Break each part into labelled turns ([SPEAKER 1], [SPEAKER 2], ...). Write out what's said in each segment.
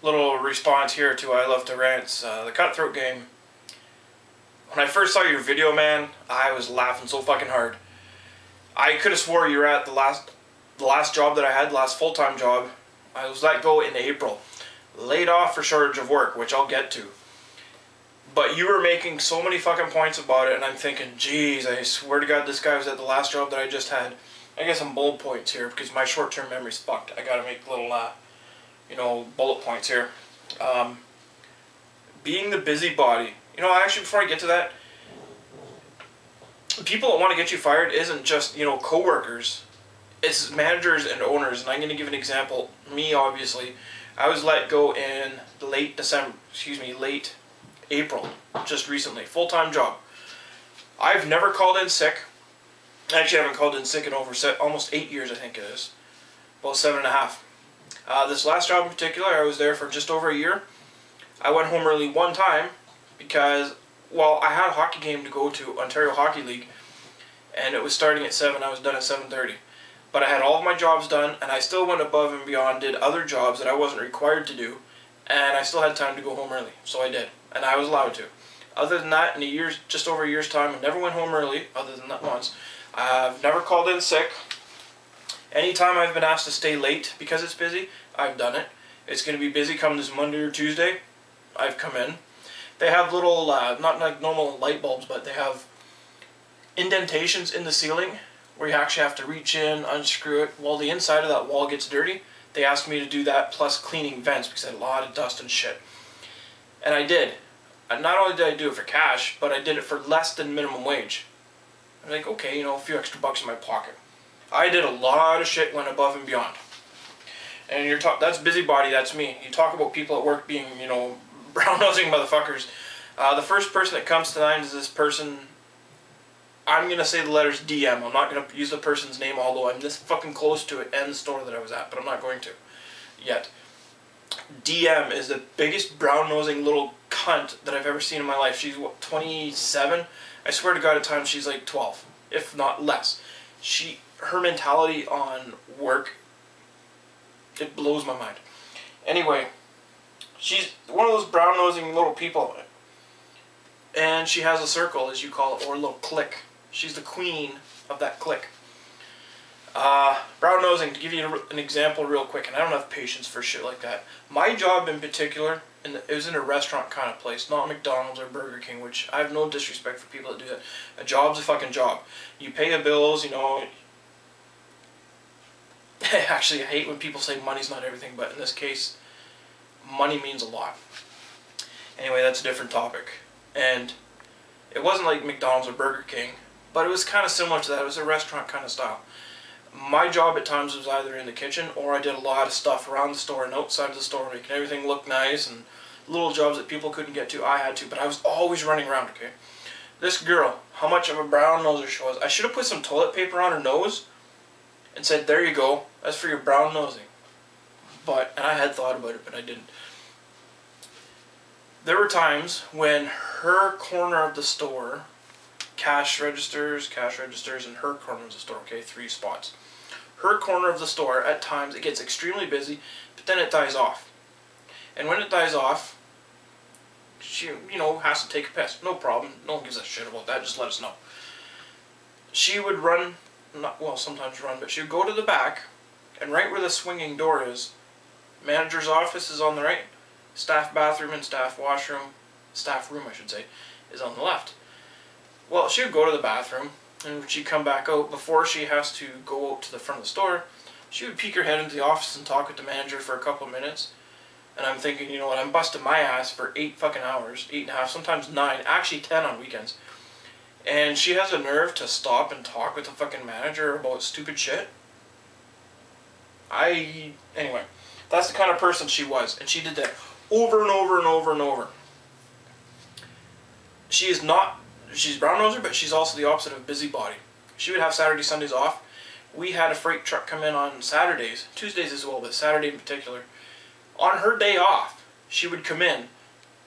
[SPEAKER 1] Little response here to I Love to Rants. The Cutthroat game. When I first saw your video, man, I was laughing so fucking hard. I could have swore you were at the last job that I had, the last full-time job. I was let go in April. Laid off for shortage of work, which I'll get to. But you were making so many fucking points about it, and I'm thinking, geez, I swear to God this guy was at the last job that I just had. I get some bullet points here, because my short-term memory's fucked. I gotta make little, bullet points here. Being the busybody. Actually, before I get to that, people that want to get you fired isn't just, co-workers. It's managers and owners, and I'm going to give an example. Me, obviously, I was let go in late April, just recently. Full-time job. I've never called in sick. Actually, I haven't called in sick in over almost 8 years, I think it is. About 7.5. This last job in particular, I was there for just over a year. I went home early one time because, well, I had a hockey game to go to, Ontario Hockey League, and it was starting at 7. I was done at 7:30. But I had all of my jobs done, and I still went above and beyond, did other jobs that I wasn't required to do, and I still had time to go home early, so I did, and I was allowed to. Other than that, in just over a year's time, I never went home early, other than that once. I've never called in sick. Anytime I've been asked to stay late because it's busy, I've done it. It's going to be busy come this Monday or Tuesday, I've come in. They have little, not like normal light bulbs, but they have indentations in the ceiling where you actually have to reach in, unscrew it. While the inside of that wall gets dirty, they asked me to do that plus cleaning vents because I had a lot of dust and shit. And I did. And not only did I do it for cash, but I did it for less than minimum wage. I'm like, okay, a few extra bucks in my pocket. I did a lot of shit, went above and beyond. And that's busybody, that's me. You talk about people at work being, brown-nosing motherfuckers. The first person that comes to mind is this person. I'm going to say the letters DM. I'm not going to use the person's name, although I'm this fucking close to it and the store that I was at, but I'm not going to yet. DM is the biggest brown-nosing little cunt that I've ever seen in my life. She's, what, 27? I swear to God at times she's like 12, if not less. Her mentality on work, it blows my mind. Anyway, she's one of those brown-nosing little people. And she has a circle, as you call it, or a little clique. She's the queen of that clique. Brown-nosing, to give you an example real quick, and I don't have patience for shit like that. My job in particular, it was in a restaurant kind of place, not McDonald's or Burger King, which I have no disrespect for people that do that. A job's a fucking job. You pay the bills, Actually, I hate when people say money's not everything, but in this case, money means a lot. Anyway, that's a different topic. And it wasn't like McDonald's or Burger King, but it was kind of similar to that. It was a restaurant kind of style. My job at times was either in the kitchen, or I did a lot of stuff around the store and outside of the store, making everything look nice, and little jobs that people couldn't get to, I had to, but I was always running around, okay? This girl, how much of a brown noser she was. I should have put some toilet paper on her nose and said, there you go, that's for your brown nosing. And I had thought about it, but I didn't. There were times when her corner of the store, cash registers, and her corner of the store, okay, 3 spots. Her corner of the store, at times, it gets extremely busy, but then it dies off. And when it dies off, she, has to take a piss. No problem. No one gives a shit about that. Just let us know. She would run, sometimes run, but she would go to the back, and right where the swinging door is, manager's office is on the right. Staff bathroom and staff room I should say, is on the left. Well, she would go to the bathroom, and when she'd come back out, before she has to go out to the front of the store, she would peek her head into the office and talk with the manager for a couple of minutes. And I'm thinking, you know what, I'm busting my ass for 8 fucking hours, 8.5, sometimes 9, actually 10 on weekends. And she has the nerve to stop and talk with the fucking manager about stupid shit. Anyway, that's the kind of person she was, and she did that over and over and over and over. She's brown-noser, but she's also the opposite of a busybody. She would have Saturday, Sundays off. We had a freight truck come in on Saturdays, Tuesdays as well, but Saturday in particular. On her day off, she would come in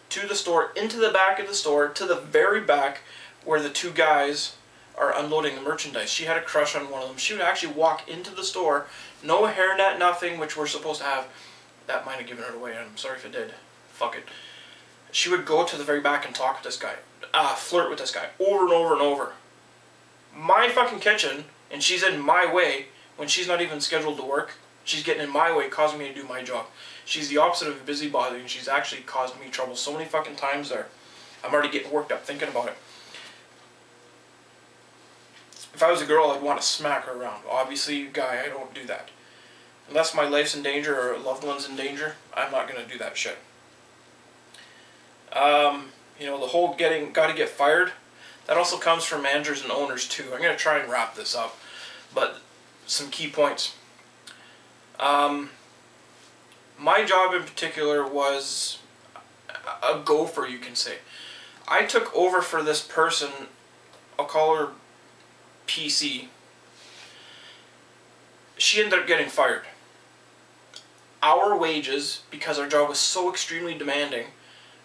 [SPEAKER 1] to the store, into the back of the store, to the very back where the 2 guys are unloading the merchandise. She had a crush on one of them. She would actually walk into the store, no hairnet, nothing, which we're supposed to have, that might have given it away. I'm sorry if it did. Fuck it. She would go to the very back and talk with this guy. Flirt with this guy. Over and over and over. My fucking kitchen, and she's in my way when she's not even scheduled to work. She's getting in my way, causing me to do my job. She's the opposite of a busybody, and she's actually caused me trouble so many fucking times there. I'm already getting worked up thinking about it. If I was a girl, I'd want to smack her around. Obviously, guy, I don't do that. Unless my life's in danger or a loved one's in danger, I'm not going to do that shit. You know, the whole gotta get fired, that also comes from managers and owners too. I'm going to try and wrap this up, but some key points. My job in particular was a gopher, you can say. I took over for this person, I'll call her PC. She ended up getting fired. Our wages, because our job was so extremely demanding,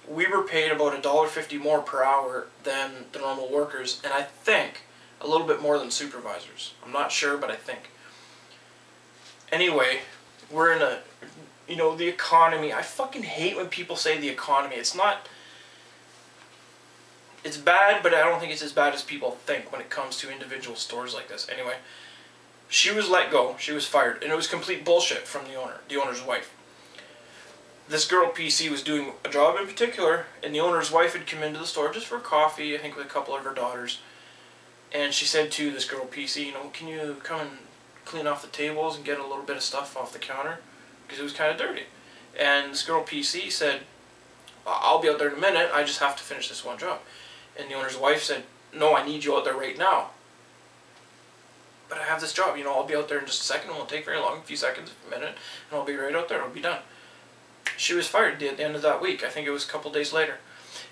[SPEAKER 1] we were paid about $1.50 more per hour than the normal workers, and I think a little bit more than supervisors. I'm not sure, but I think. Anyway, we're in a, you know, the economy. I fucking hate when people say the economy. It's not, it's bad, but I don't think it's as bad as people think when it comes to individual stores like this. Anyway, she was let go. She was fired, and it was complete bullshit from the owner's wife. This girl, PC, was doing a job in particular, and the owner's wife had come into the store just for coffee, I think with a couple of her daughters. And she said to this girl, PC, you know, can you come and clean off the tables and get a little bit of stuff off the counter? Because it was kind of dirty. And this girl, PC, said, I'll be out there in a minute, I just have to finish this one job. And the owner's wife said, no, I need you out there right now. But I have this job, you know, I'll be out there in just a second, it won't take very long, a few seconds, a minute, and I'll be right out there, I'll be done. She was fired at the end of that week. I think it was a couple days later.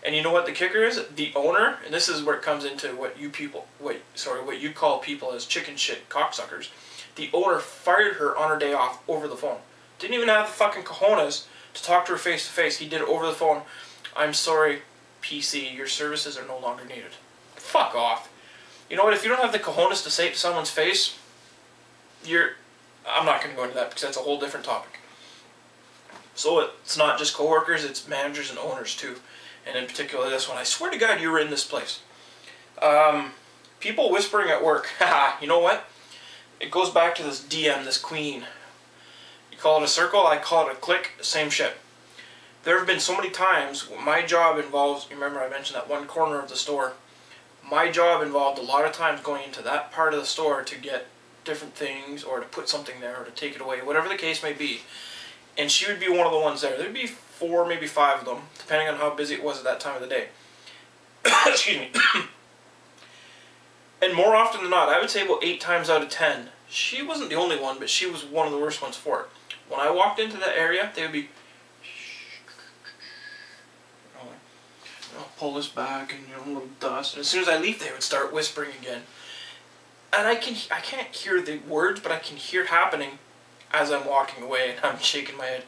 [SPEAKER 1] And you know what the kicker is? The owner, and this is where it comes into what you call people as chicken shit cocksuckers. The owner fired her on her day off over the phone. Didn't even have the fucking cojones to talk to her face to face. He did it over the phone. I'm sorry, PC, your services are no longer needed. Fuck off. You know what? If you don't have the cojones to say it to someone's face, I'm not going to go into that because that's a whole different topic. So it's not just coworkers, it's managers and owners too. And in particular this one. I swear to God you were in this place. People whispering at work. Haha, you know what? It goes back to this DM, this queen. You call it a circle, I call it a clique, same shit. There have been so many times, my job involves, remember I mentioned that one corner of the store. My job involved a lot of times going into that part of the store to get different things, or to put something there, or to take it away, whatever the case may be. And she would be one of the ones there. There'd be 4, maybe 5 of them, depending on how busy it was at that time of the day. Excuse me. And more often than not, I would say about 8 times out of 10, she wasn't the only one, but she was one of the worst ones for it. When I walked into that area, they would be, I'll pull this back and, you know, a little dust. And as soon as I leave, they would start whispering again. And I can't hear the words, but I can hear it happening as I'm walking away, and I'm shaking my head.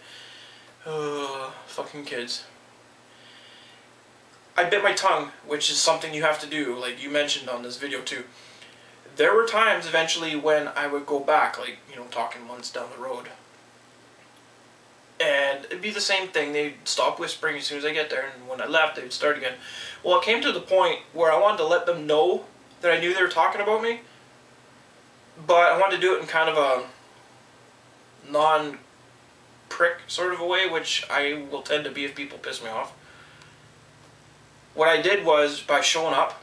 [SPEAKER 1] Fucking kids. I bit my tongue, which is something you have to do, like you mentioned on this video too. There were times eventually when I would go back, like, you know, talking months down the road. And it'd be the same thing. They'd stop whispering as soon as I get there, and when I left, they would start again. Well, it came to the point where I wanted to let them know that I knew they were talking about me, but I wanted to do it in kind of a non-prick sort of a way, which I will tend to be if people piss me off. What I did was, by showing up,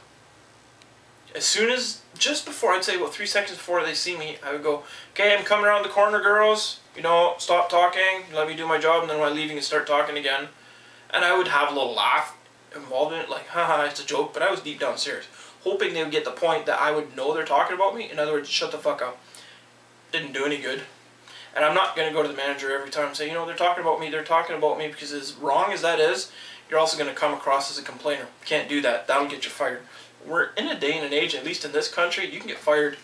[SPEAKER 1] as soon as, just before, I'd say about 3 seconds before they see me, I would go, okay, I'm coming around the corner, girls, you know, stop talking, let me do my job, and then when I'm leaving, you start talking again. And I would have a little laugh involved in it, like, haha, it's a joke, but I was deep down serious, hoping they would get the point that I would know they're talking about me. In other words, shut the fuck up. Didn't do any good. And I'm not going to go to the manager every time and say, you know, they're talking about me, because as wrong as that is, you're also going to come across as a complainer. Can't do that. That'll get you fired. We're in a day and an age, at least in this country, you can get fired.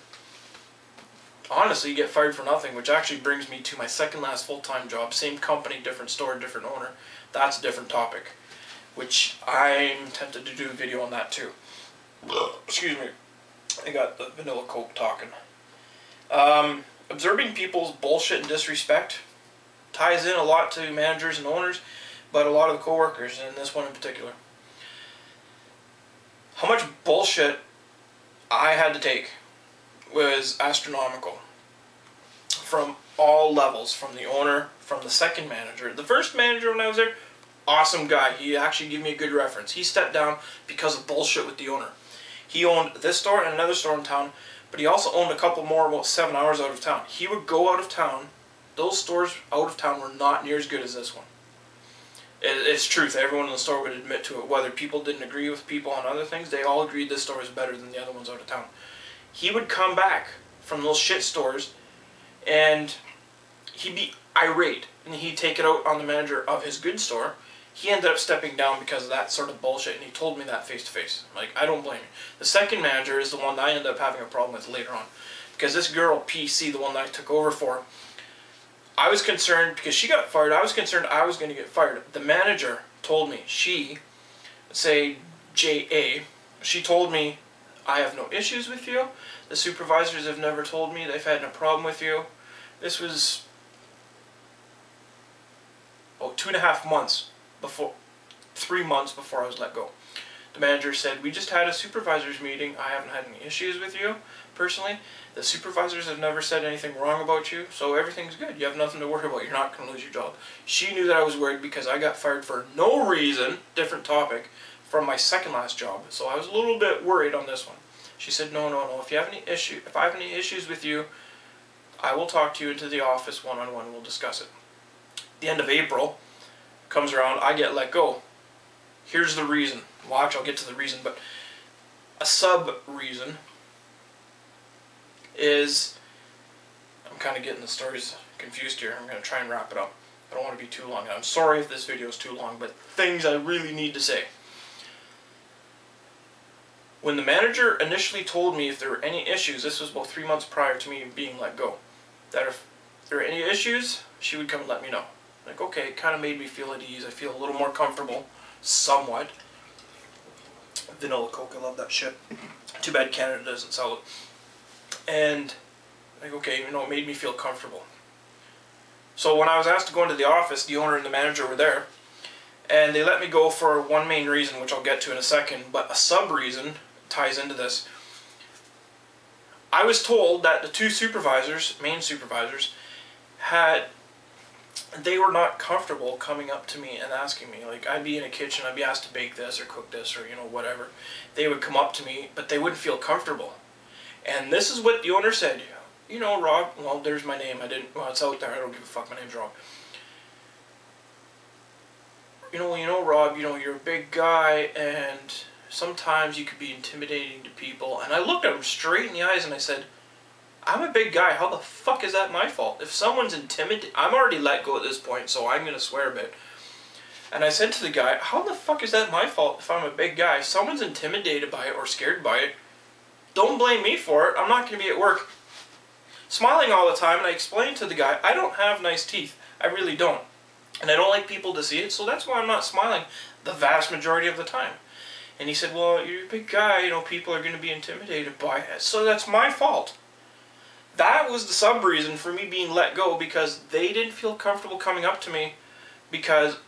[SPEAKER 1] Honestly, you get fired for nothing, which actually brings me to my second last full-time job. Same company, different store, different owner. That's a different topic, which I'm tempted to do a video on that too. Excuse me. I got the vanilla Coke talking. Observing people's bullshit and disrespect. ties in a lot to managers and owners, but a lot of the co-workers, and this one in particular. How much bullshit I had to take was astronomical. From all levels, from the owner, from the second manager. The first manager when I was there, awesome guy. He actually gave me a good reference. He stepped down because of bullshit with the owner. He owned this store and another store in town, but he also owned a couple more about 7 hours out of town. He would go out of town. Those stores out of town were not near as good as this one. It's truth. Everyone in the store would admit to it. Whether people didn't agree with people on other things, they all agreed this store was better than the other ones out of town. He would come back from those shit stores and he'd be irate, and he'd take it out on the manager of his good store. He ended up stepping down because of that sort of bullshit, and he told me that face to face. Like, I don't blame him. The second manager is the one that I ended up having a problem with later on. Because this girl, PC, the one that I took over for, I was concerned because she got fired. I was concerned I was going to get fired. The manager told me, say J.A., she told me, I have no issues with you. The supervisors have never told me they've had no problem with you. This was 2.5 months before, 3 months before I was let go. The manager said, we just had a supervisors meeting. I haven't had any issues with you, personally. The supervisors have never said anything wrong about you, so everything's good. You have nothing to worry about. You're not going to lose your job. She knew that I was worried because I got fired for no reason, different topic, from my second last job. So I was a little bit worried on this one. She said, no. If I have any issues with you, I will talk to you into the office one-on-one. We'll discuss it. The end of April comes around. I get let go. Here's the reason. Well, actually, I'll get to the reason, but a sub-reason is, I'm kind of getting the stories confused here. I'm going to try and wrap it up. I don't want to be too long. I'm sorry if this video is too long, but things I really need to say. When the manager initially told me if there were any issues, this was about 3 months prior to me being let go, that if there were any issues, she would come and let me know. Like, okay, it kind of made me feel at ease. I feel a little more comfortable, somewhat. Vanilla Coke, I love that shit. Too bad Canada doesn't sell it. And, like, okay, it made me feel comfortable. So when I was asked to go into the office, the owner and the manager were there, and they let me go for one main reason, which I'll get to in a second, but a sub-reason ties into this. I was told that the two supervisors, main supervisors, they were not comfortable coming up to me and asking me. Like, I'd be in a kitchen, I'd be asked to bake this or cook this or, whatever. They would come up to me, but they wouldn't feel comfortable. And this is what the owner said. Rob, well, there's my name. It's out there. I don't give a fuck. My name's Rob. Rob, you're a big guy, and sometimes you could be intimidating to people. And I looked at him straight in the eyes and I said, I'm a big guy. How the fuck is that my fault? If someone's intimidated, I'm already let go at this point, so I'm going to swear a bit. And I said to the guy, how the fuck is that my fault if I'm a big guy? If someone's intimidated by it or scared by it, don't blame me for it. I'm not going to be at work smiling all the time. And I explained to the guy, I don't have nice teeth. I really don't. And I don't like people to see it, so that's why I'm not smiling the vast majority of the time. And he said, well, you're a big guy, people are going to be intimidated by it. So that's my fault. That was the sub-reason for me being let go, because they didn't feel comfortable coming up to me because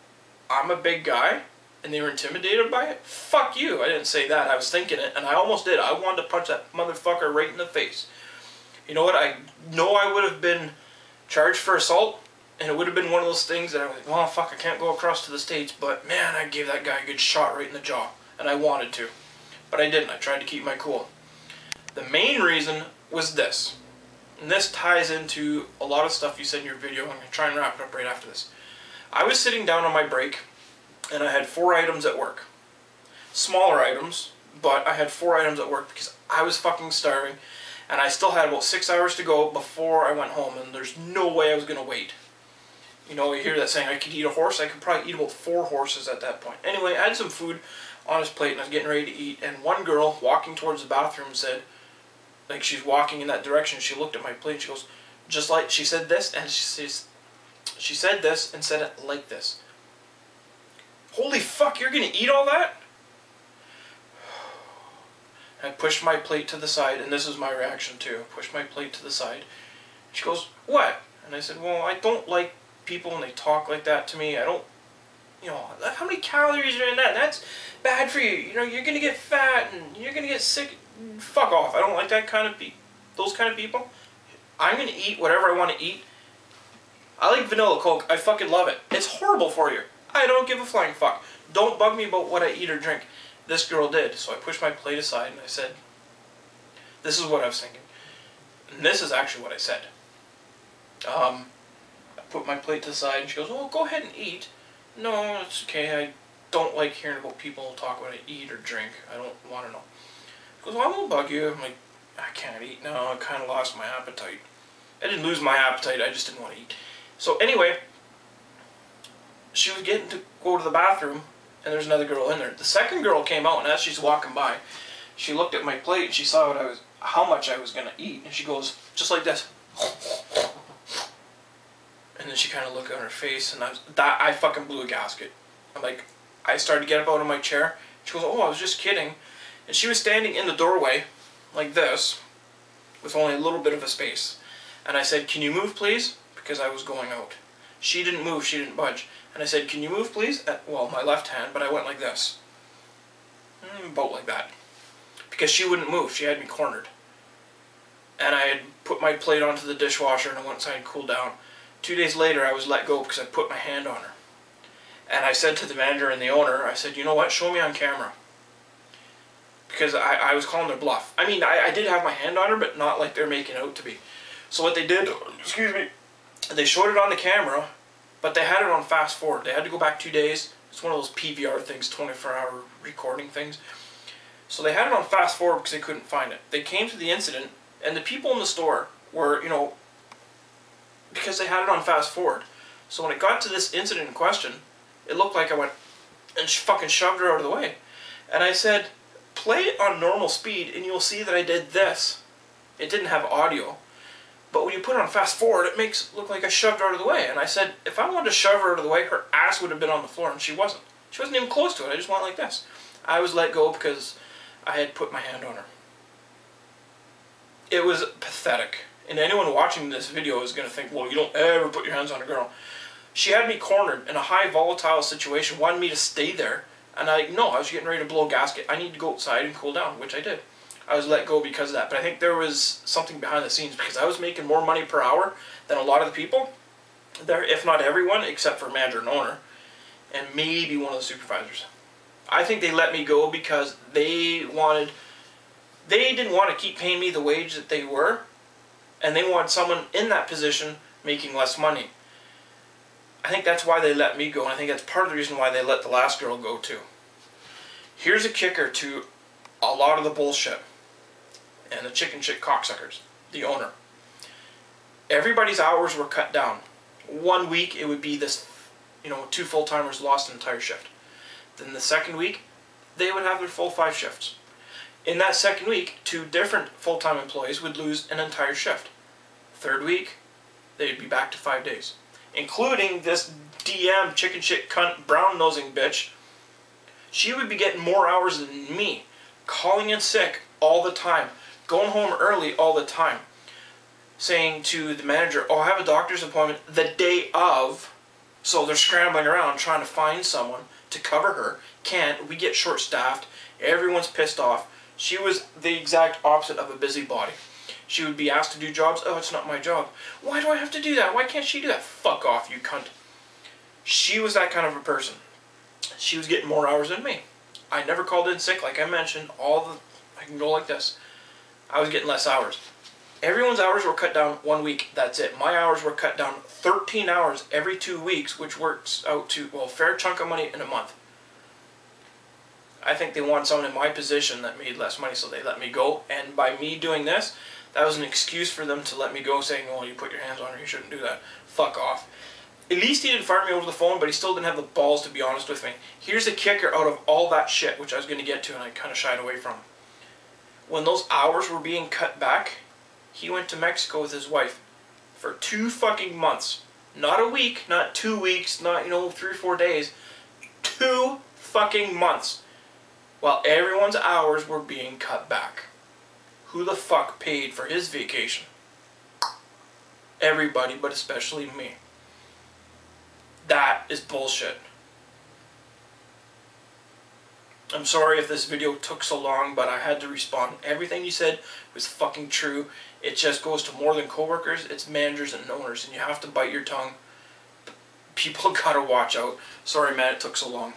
[SPEAKER 1] I'm a big guy and they were intimidated by it. Fuck you. I didn't say that. I was thinking it, and I almost did. I wanted to punch that motherfucker right in the face. You know what? I know I would have been charged for assault, and it would have been one of those things that I was like, well, fuck, I can't go across to the States, but man, I gave that guy a good shot right in the jaw, and I wanted to. But I didn't. I tried to keep my cool. The main reason was this. And this ties into a lot of stuff you said in your video. I'm going to try and wrap it up right after this. I was sitting down on my break, and I had 4 items at work. Smaller items, but I had 4 items at work because I was fucking starving, and I still had about 6 hours to go before I went home, and there's no way I was going to wait. You hear that saying, I could eat a horse? I could probably eat about 4 horses at that point. Anyway, I had some food on his plate, and I was getting ready to eat, and one girl walking towards the bathroom said, like, she's walking in that direction, she looked at my plate, she goes, just like, she said this, and she said this and said it like this. Holy fuck, you're gonna eat all that? I pushed my plate to the side, and this is my reaction too. I pushed my plate to the side. She goes, what? And I said, well, I don't like people and they talk like that to me. I don't, you know, how many calories are in that? That's bad for you. You know, you're gonna get fat and you're gonna get sick. Fuck off. I don't like that kind of those kind of people. I'm gonna eat whatever I want to eat. I like vanilla Coke. I fucking love it. It's horrible for you. I don't give a flying fuck. Don't bug me about what I eat or drink. This girl did. So I pushed my plate aside and I said, this is what I was thinking. And this is actually what I said. I put my plate to the side and she goes, oh, go ahead and eat. No, it's okay. I don't like hearing about people talk when I eat or drink. I don't want to know. She goes, well, I won't bug you. I'm like, I can't eat now. I kind of lost my appetite. I didn't lose my appetite. I just didn't want to eat. So anyway, she was getting to go to the bathroom and there's another girl in there. The second girl came out and as she's walking by, she looked at my plate and she saw how much I was going to eat. And she goes, just like this. And then she kind of looked at her face and I fucking blew a gasket. I'm like, I started to get up out of my chair. She goes, oh, I was just kidding. And she was standing in the doorway like this with only a little bit of a space. And I said, can you move please? Because I was going out. She didn't move, she didn't budge. And I said, can you move please? Well, my left hand, but I went like this. About like that. Because she wouldn't move, she had me cornered. And I had put my plate onto the dishwasher and I went inside and cooled down. 2 days later I was let go because I put my hand on her. And I said to the manager and the owner, I said, you know what, show me on camera. Because I was calling their bluff. I mean, I did have my hand on her, but not like they're making out to be. So what they did, excuse me, they showed it on the camera, but they had it on fast forward. They had to go back 2 days. It's one of those PVR things, 24-hour recording things. So they had it on fast forward because they couldn't find it. They came to the incident, and the people in the store were, you know, because they had it on fast forward. So when it got to this incident in question, it looked like I went and fucking shoved her out of the way. And I said, play it on normal speed and you'll see that I did this. It didn't have audio. But when you put it on fast forward, it makes it look like I shoved her out of the way. And I said, if I wanted to shove her out of the way, her ass would have been on the floor, and she wasn't. She wasn't even close to it. I just went like this. I was let go because I had put my hand on her. It was pathetic. And anyone watching this video is going to think, well, you don't ever put your hands on a girl. She had me cornered in a high volatile situation, wanted me to stay there. And I was getting ready to blow a gasket. I need to go outside and cool down, which I did. I was let go because of that. But I think there was something behind the scenes because I was making more money per hour than a lot of the people there, if not everyone, except for manager and owner, and maybe one of the supervisors. I think they let me go because they didn't want to keep paying me the wage that they were, and they wanted someone in that position making less money. I think that's why they let me go, and I think that's part of the reason why they let the last girl go too. Here's a kicker to a lot of the bullshit and the chicken shit cocksuckers, the owner. Everybody's hours were cut down. 1 week it would be this, 2 full-timers lost an entire shift. Then the second week, they would have their full 5 shifts. In that second week, 2 different full-time employees would lose an entire shift. Third week, they'd be back to 5 days. Including this DM chicken shit cunt brown-nosing bitch. She would be getting more hours than me. Calling in sick all the time. Going home early all the time. Saying to the manager, oh, I have a doctor's appointment the day of. So they're scrambling around trying to find someone to cover her. Can't. We get short-staffed. Everyone's pissed off. She was the exact opposite of a busybody. She would be asked to do jobs. Oh, it's not my job. Why do I have to do that? Why can't she do that? Fuck off, you cunt. She was that kind of a person. She was getting more hours than me. I never called in sick, like I mentioned. I can go like this. I was getting less hours. Everyone's hours were cut down 1 week. That's it. My hours were cut down 13 hours every 2 weeks, which works out to, well, a fair chunk of money in a month. I think they wanted someone in my position that made less money, so they let me go. And by me doing this, that was an excuse for them to let me go, saying, well, you put your hands on her, you shouldn't do that. Fuck off. At least he didn't fire me over the phone, but he still didn't have the balls to be honest with me. Here's the kicker out of all that shit, which I was going to get to and I kind of shied away from. When those hours were being cut back, he went to Mexico with his wife for 2 fucking months. Not a week, not 2 weeks, not, 3 or 4 days. 2 fucking months. While everyone's hours were being cut back. Who the fuck paid for his vacation? Everybody, but especially me. That is bullshit. I'm sorry if this video took so long, but I had to respond. Everything you said was fucking true. It just goes to more than coworkers, it's managers and owners, and you have to bite your tongue. People gotta watch out. Sorry, man, it took so long.